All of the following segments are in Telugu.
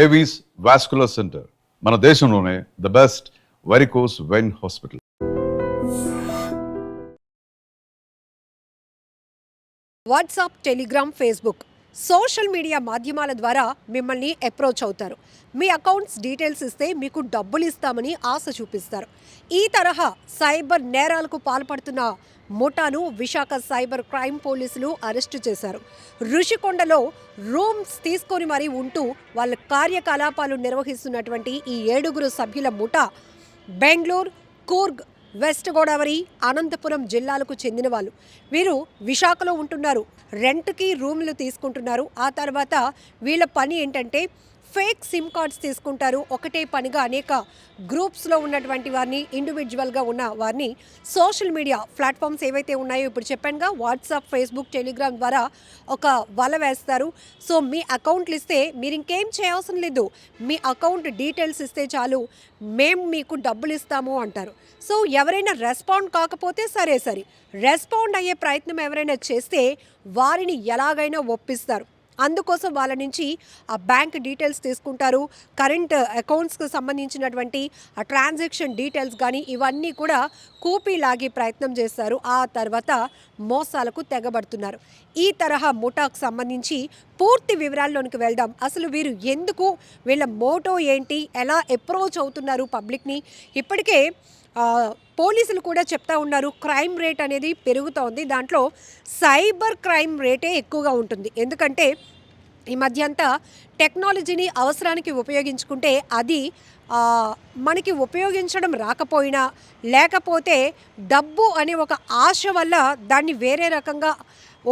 ఏవీస్ వాస్కులర్ సెంటర్ మన దేశంలోనే the best varicose vein hospital. WhatsApp, Telegram, Facebook social media మాధ్యమాల ద్వారా మిమ్మల్ని అప్రోచ్ అవుతారు. మీ అకౌంట్స్ డీటెయిల్స్ ఇస్తే మీకు డబ్బులు ఇస్తామని ఆశ చూపిస్తారు. ఈ తరహా సైబర్ నేరాలకు పాల్పడుతున్న ముఠాను విశాఖ సైబర్ క్రైమ్ పోలీసులు అరెస్టు చేశారు. ఋషికొండలో రూమ్స్ తీసుకొని మరీ ఉంటూ వాళ్ళ కార్యకలాపాలు నిర్వహిస్తున్నటువంటి ఈ 7 సభ్యుల ముఠా బెంగళూరు, కూర్గ్, వెస్ట్ గోదావరి, అనంతపురం జిల్లాలకు చెందిన వాళ్ళు. వీరు విశాఖలో ఉంటున్నారు. రెంట్కి రూమ్లు తీసుకుంటున్నారు. ఆ తర్వాత వీళ్ళ పని ఏంటంటే ఫేక్ సిమ్ కార్డ్స్ తీసుకుంటారు. ఒకటే పనిగా అనేక గ్రూప్స్లో ఉన్నటువంటి వారిని, ఇండివిజువల్గా ఉన్న వారిని సోషల్ మీడియా ప్లాట్ఫామ్స్ ఏవైతే ఉన్నాయో ఇప్పుడు చెప్పానుగా, వాట్సాప్, ఫేస్బుక్, టెలిగ్రామ్ ద్వారా ఒక వల వేస్తారు. సో మీ అకౌంట్లు ఇస్తే మీరు ఇంకేం చేయాల్సిన లేదు, మీ అకౌంట్ డీటెయిల్స్ ఇస్తే చాలు, మేము మీకు డబ్బులు ఇస్తాము అంటారు. సో ఎవరైనా రెస్పాండ్ కాకపోతే సరే, రెస్పాండ్ అయ్యే ప్రయత్నం ఎవరైనా చేస్తే వారిని ఎలాగైనా ఒప్పిస్తారు. అందుకోసం వాళ్ళ నుంచి ఆ బ్యాంక్ డీటెయిల్స్ తీసుకుంటారు. కరెంట్ అకౌంట్స్కి సంబంధించినటువంటి ఆ ట్రాన్సాక్షన్ డీటెయిల్స్ కానీ ఇవన్నీ కూడా కూపీ లాగే ప్రయత్నం చేస్తారు. ఆ తర్వాత మోసాలకు తెగబడుతున్నారు. ఈ తరహా ముఠాకు సంబంధించి పూర్తి వివరాల్లోనికి వెళ్దాం. అసలు వీరు ఎందుకు, వీళ్ళ మోటో ఏంటి, ఎలా అప్రోచ్ అవుతున్నారు పబ్లిక్ని? ఇప్పటికే పోలీసులు కూడా చెప్తా ఉన్నారు, క్రైమ్ రేట్ అనేది పెరుగుతోంది. దాంట్లో సైబర్ క్రైమ్ రేటే ఎక్కువగా ఉంటుంది. ఎందుకంటే ఈ మధ్య అంతా టెక్నాలజీని అవసరానికి ఉపయోగించుకుంటే అది మనకి ఉపయోగించడం రాకపోయినా, లేకపోతే డబ్బు అనే ఒక ఆశ వల్ల దాన్ని వేరే రకంగా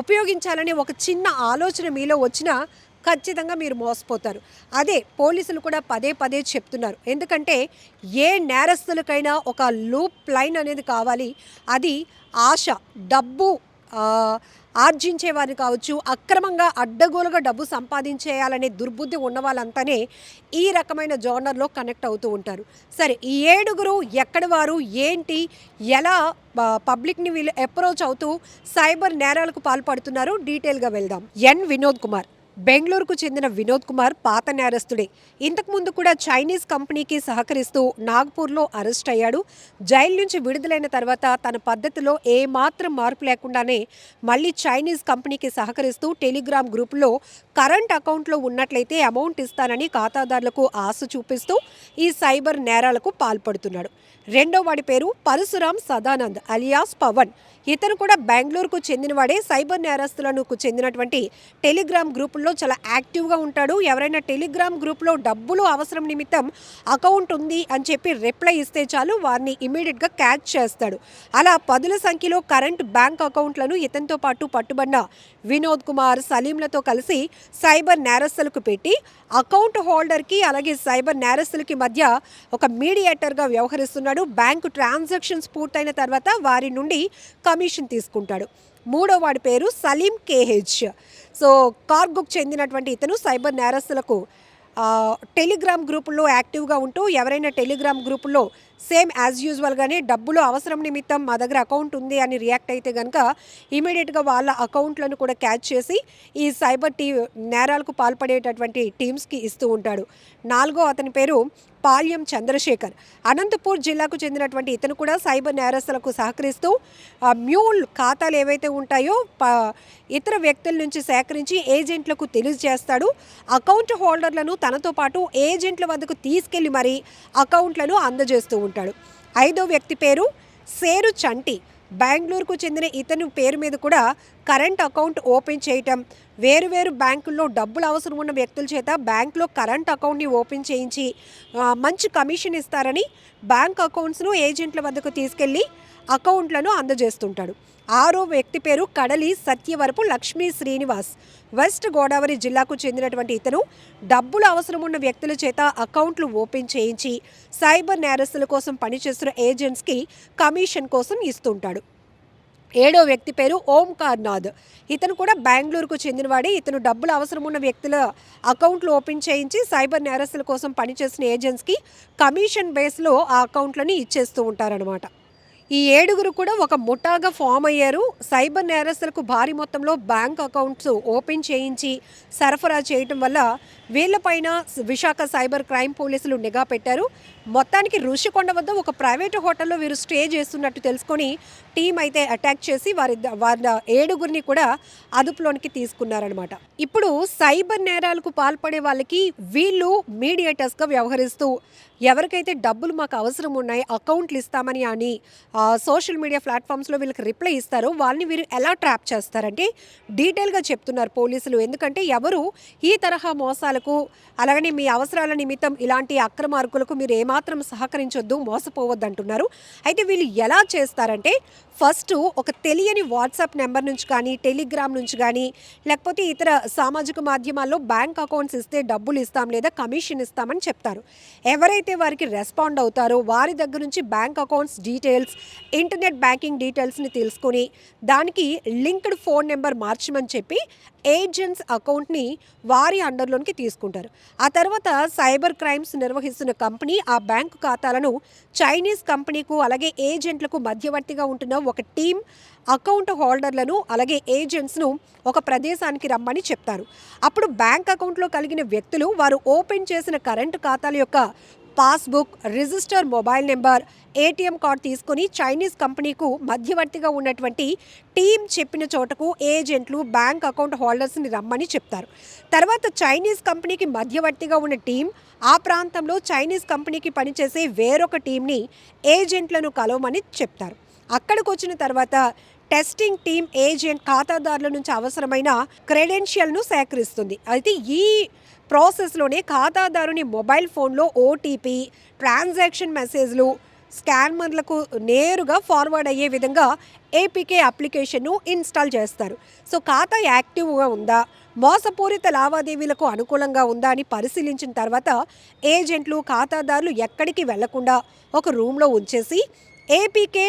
ఉపయోగించాలనే ఒక చిన్న ఆలోచన మీలో వచ్చినా ఖచ్చితంగా మీరు మోసపోతారు. అదే పోలీసులు కూడా పదే చెప్తున్నారు. ఎందుకంటే ఏ నేరస్తులకైనా ఒక లూప్ లైన్ అనేది కావాలి. అది ఆశ, డబ్బు ఆర్జించేవారిని కావచ్చు, అక్రమంగా అడ్డగోలుగా డబ్బు సంపాదించేయాలనే దుర్బుద్ధి ఉన్న వాళ్ళంతానే ఈ రకమైన జోనర్లో కనెక్ట్ అవుతూ ఉంటారు. సరే, ఈ 7 ఎక్కడి వారు, ఏంటి, ఎలా పబ్లిక్ని వీళ్ళు అప్రోచ్ అవుతూ సైబర్ నేరాలకు పాల్పడుతున్నారు, డీటెయిల్గా వెళ్దాం. వినోద్ కుమార్, బెంగళూరుకు చెందిన వినోద్ కుమార్ పాత నేరస్తుడే. ఇంతకుముందు కూడా చైనీస్ కంపెనీకి సహకరిస్తూ నాగ్పూర్లో అరెస్ట్ అయ్యాడు. జైలు నుంచి విడుదలైన తర్వాత తన పద్ధతిలో ఏమాత్రం మార్పు లేకుండానే మళ్ళీ చైనీస్ కంపెనీకి సహకరిస్తూ టెలిగ్రామ్ గ్రూపులో కరెంట్ అకౌంట్లో ఉన్నట్లయితే అమౌంట్ ఇస్తానని ఖాతాదారులకు ఆశ చూపిస్తూ ఈ సైబర్ నేరాలకు పాల్పడుతున్నాడు. రెండో వాడి పేరు పరశురామ్ సదానంద్ అలియాస్ పవన్. ఇతను కూడా బెంగళూరుకు చెందినవాడే. సైబర్ నేరస్తులకు చెందినటువంటి టెలిగ్రామ్ గ్రూపుల్లో చాలా యాక్టివ్గా ఉంటాడు. ఎవరైనా టెలిగ్రామ్ గ్రూప్లో డబ్బులు అవసరం నిమిత్తం అకౌంట్ ఉంది అని చెప్పి రిప్లై ఇస్తే చాలు, వారిని ఇమీడియట్గా క్యాచ్ చేస్తాడు. అలా 10ల సంఖ్యలో కరెంట్ బ్యాంక్ అకౌంట్లను ఇతనితో పాటు పట్టుబడిన వినోద్ కుమార్, సలీంలతో కలిసి సైబర్ నేరస్తులకు పెట్టి అకౌంట్ హోల్డర్కి అలాగే సైబర్ నేరస్తులకి మధ్య ఒక మీడియేటర్గా వ్యవహరిస్తున్నాడు. బ్యాంకు ట్రాన్సాక్షన్స్ పూర్తయిన తర్వాత వారి నుండి కమిషన్ తీసుకుంటాడు. మూడో వాడి పేరు సలీం కేహెచ్. సో కార్గుకు చెందినటువంటి ఇతను సైబర్ నేరస్తులకు టెలిగ్రామ్ గ్రూపుల్లో యాక్టివ్గా ఉంటూ ఎవరైనా టెలిగ్రామ్ గ్రూపుల్లో సేమ్ యాజ్ యూజువల్గానే డబ్బులు అవసరం నిమిత్తం మా దగ్గర అకౌంట్ ఉంది అని రియాక్ట్ అయితే కనుక ఇమీడియట్గా వాళ్ళ అకౌంట్లను కూడా క్యాచ్ చేసి ఈ సైబర్ నేరాలకు పాల్పడేటటువంటి టీమ్స్కి ఇస్తూ ఉంటాడు. నాలుగో అతని పేరు పాల్యం చంద్రశేఖర్. అనంతపూర్ జిల్లాకు చెందినటువంటి ఇతను కూడా సైబర్ నేరస్తులకు సహకరిస్తూ మ్యూల్ ఖాతాలు ఏవైతే ఉంటాయో ఇతర వ్యక్తుల నుంచి సేకరించి ఏజెంట్లకు తెలియజేస్తాడు. అకౌంట్ హోల్డర్లను తనతో పాటు ఏజెంట్ల వద్దకు తీసుకెళ్లి మరీ అకౌంట్లను అందజేస్తూ ఉంటాడు. ఐదో వ్యక్తి పేరు సేరు చంటి. బెంగళూరుకు చెందిన ఇతను పేరు మీద కూడా కరెంట్ అకౌంట్ ఓపెన్ చేయటం, వేరు బ్యాంకుల్లో డబ్బులు అవసరం ఉన్న వ్యక్తుల చేత బ్యాంకులో కరెంట్ అకౌంట్ని ఓపెన్ చేయించి మంచి కమిషన్ ఇస్తారని బ్యాంక్ అకౌంట్స్ను ఏజెంట్ల వద్దకు తీసుకెళ్ళి అకౌంట్లను అందజేస్తుంటాడు. ఆరో వ్యక్తి పేరు కడలి సత్యవరపు లక్ష్మీ శ్రీనివాస్. వెస్ట్ గోదావరి జిల్లాకు చెందినటువంటి ఇతను డబ్బులు అవసరం ఉన్న వ్యక్తుల చేత అకౌంట్లు ఓపెన్ చేయించి సైబర్ నేరస్తుల కోసం పనిచేస్తున్న ఏజెంట్స్కి కమిషన్ కోసం ఇస్తుంటాడు. ఏడో వ్యక్తి పేరు ఓంకార్ నాథ్. ఇతను కూడా బెంగళూరుకు చెందినవాడే. ఇతను డబ్బులు అవసరం ఉన్న వ్యక్తుల అకౌంట్లు ఓపెన్ చేయించి సైబర్ నేరస్తుల కోసం పనిచేసిన ఏజెంట్స్కి కమిషన్ బేస్లో ఆ అకౌంట్లని ఇచ్చేస్తూ ఉంటారనమాట. ఈ 7 కూడా ఒక ముఠాగా ఫామ్ అయ్యారు. సైబర్ నేరస్తులకు భారీ మొత్తంలో బ్యాంక్ అకౌంట్స్ ఓపెన్ చేయించి సరఫరా చేయటం వల్ల వీళ్ళపైన విశాఖ సైబర్ క్రైమ్ పోలీసులు నిఘా పెట్టారు. మొత్తానికి ఋషికొండ వద్ద ఒక ప్రైవేట్ హోటల్లో వీరు స్టే చేస్తున్నట్టు తెలుసుకొని టీం అయితే అటాక్ చేసి వారి 7 కూడా అదుపులోనికి తీసుకున్నారనమాట. ఇప్పుడు సైబర్ నేరాలకు పాల్పడే వాళ్ళకి వీళ్ళు మీడియేటర్స్గా వ్యవహరిస్తూ ఎవరికైతే డబ్బులు మాకు అవసరం ఉన్నాయి అకౌంట్లు ఇస్తామని అని సోషల్ మీడియా ప్లాట్ఫామ్స్లో వీళ్ళకి రిప్లై ఇస్తారో వాళ్ళని వీరు ఎలా ట్రాప్ చేస్తారంటే డీటెయిల్గా చెప్తున్నారు పోలీసులు. ఎందుకంటే ఎవరు ఈ తరహా మోసాలకు అలాగని మీ అవసరాల నిమిత్తం ఇలాంటి అక్రమార్కులకు మీరు ఏమాత్రం సహకరించొద్దు, మోసపోవద్దు అంటున్నారు. అయితే వీళ్ళు ఎలా చేస్తారంటే ఫస్ట్ ఒక తెలియని వాట్సాప్ నెంబర్ నుంచి కానీ టెలిగ్రామ్ నుంచి కానీ లేకపోతే ఇతర సామాజిక మాధ్యమాల్లో బ్యాంక్ అకౌంట్స్ ఇస్తే డబ్బులు ఇస్తాం లేదా కమిషన్ ఇస్తామని చెప్తారు. ఎవరైతే వారికి రెస్పాండ్ అవుతారో వారి దగ్గర నుంచి bank accounts details, internet banking డీటెయిల్స్ని తెలుసుకొని దానికి లింక్డ్ ఫోన్ నెంబర్ మార్చమని చెప్పి ఏజెంట్స్ అకౌంట్ని వారి అండర్లోనికి తీసుకుంటారు. ఆ తర్వాత సైబర్ క్రైమ్స్ నిర్వహిస్తున్న కంపెనీ ఆ బ్యాంకు ఖాతాలను చైనీస్ కంపెనీకు అలాగే ఏజెంట్లకు మధ్యవర్తిగా ఉంటున్న ఒక టీం అకౌంట్ హోల్డర్లను అలాగే ఏజెంట్స్ను ఒక ప్రదేశానికి రమ్మని చెప్తారు. అప్పుడు బ్యాంక్ అకౌంట్లో కలిగిన వ్యక్తులు వారు ఓపెన్ చేసిన కరెంటు ఖాతాల యొక్క passbook, register mobile number, ATM card తీసుకొని చైనీస్ కంపెనీకు మధ్యవర్తిగా ఉన్నటువంటి టీం చెప్పిన చోటకు ఏజెంట్లు బ్యాంక్ అకౌంట్ హోల్డర్స్ని రమ్మని చెప్తారు. తర్వాత చైనీస్ కంపెనీకి మధ్యవర్తిగా ఉన్న టీం ఆ ప్రాంతంలో చైనీస్ కంపెనీకి పనిచేసే వేరొక టీంని ఏజెంట్లను కలవమని చెప్తారు. అక్కడికి వచ్చిన తర్వాత టెస్టింగ్ టీం ఏజెంట్ ఖాతాదారుల నుంచి అవసరమైన క్రెడెన్షియల్ను సేకరిస్తుంది. అయితే ఈ ప్రాసెస్లోనే ఖాతాదారుని మొబైల్ ఫోన్లో ఓటీపీ, ట్రాన్సాక్షన్ మెసేజ్లు స్కామర్లకు నేరుగా ఫార్వర్డ్ అయ్యే విధంగా ఏపీకే అప్లికేషన్ను ఇన్స్టాల్ చేస్తారు. సో ఖాతా యాక్టివ్గా ఉందా, మోసపూరిత లావాదేవీలకు అనుకూలంగా ఉందా అని పరిశీలించిన తర్వాత ఏజెంట్లు ఖాతాదారులు ఎక్కడికి వెళ్లకుండా ఒక రూమ్లో ఉంచేసి ఏపీకే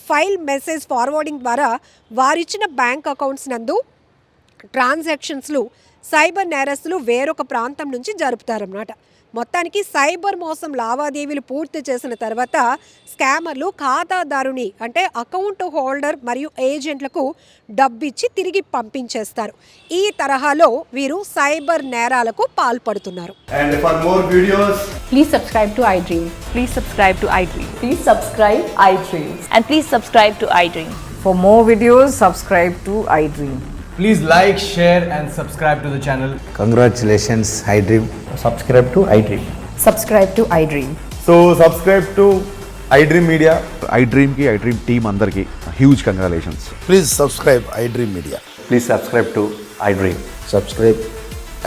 ఫైల్ మెసేజ్ ఫార్వర్డింగ్ ద్వారా వారిచ్చిన బ్యాంక్ అకౌంట్స్ నందు ట్రాన్సాక్షన్స్లు సైబర్ నేరస్తులు వేరొక ప్రాంతం నుంచి జరుపుతారన్నమాట. మొత్తానికి సైబర్ మోసం లావాదేవీలు పూర్తి చేసిన తర్వాత స్కామర్లు ఖాతాదారుని అంటే అకౌంట్ హోల్డర్ మరియు ఏజెంట్లకు డబ్బిచ్చి తిరిగి పంపించేస్తారు. ఈ తరహాలో వీరు సైబర్ నేరాలకు పాల్పడుతున్నారు. And for more videos, Please subscribe to iDream. Please subscribe to iDream. Please subscribe iDream. And please subscribe to iDream. For more videos, subscribe to iDream. please like, share and subscribe to the channel. Congratulations, iDream. Subscribe to iDream. Subscribe to iDream. So subscribe to iDream Media. iDream team అందరికి huge congratulations. Please subscribe iDream Media. Please subscribe to iDream. Subscribe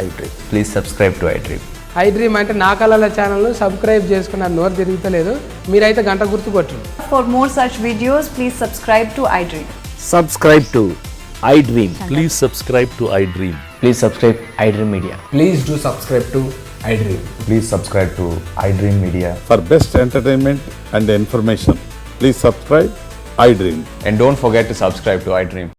iDream. Please subscribe to iDream. iDream అంటే నా కళల ఛానల్ను సబ్స్క్రైబ్ చేసుకున్న నోరు తిరుగుతలేదు, మీరైతే గంట గుర్తు కొట్టండి. For more such videos, please subscribe to iDream. Subscribe to iDream. Please subscribe to iDream. Please subscribe iDream Media. Please do subscribe to iDream. Please subscribe to iDream Media. For best entertainment and information, please subscribe iDream. And don't forget to subscribe to iDream.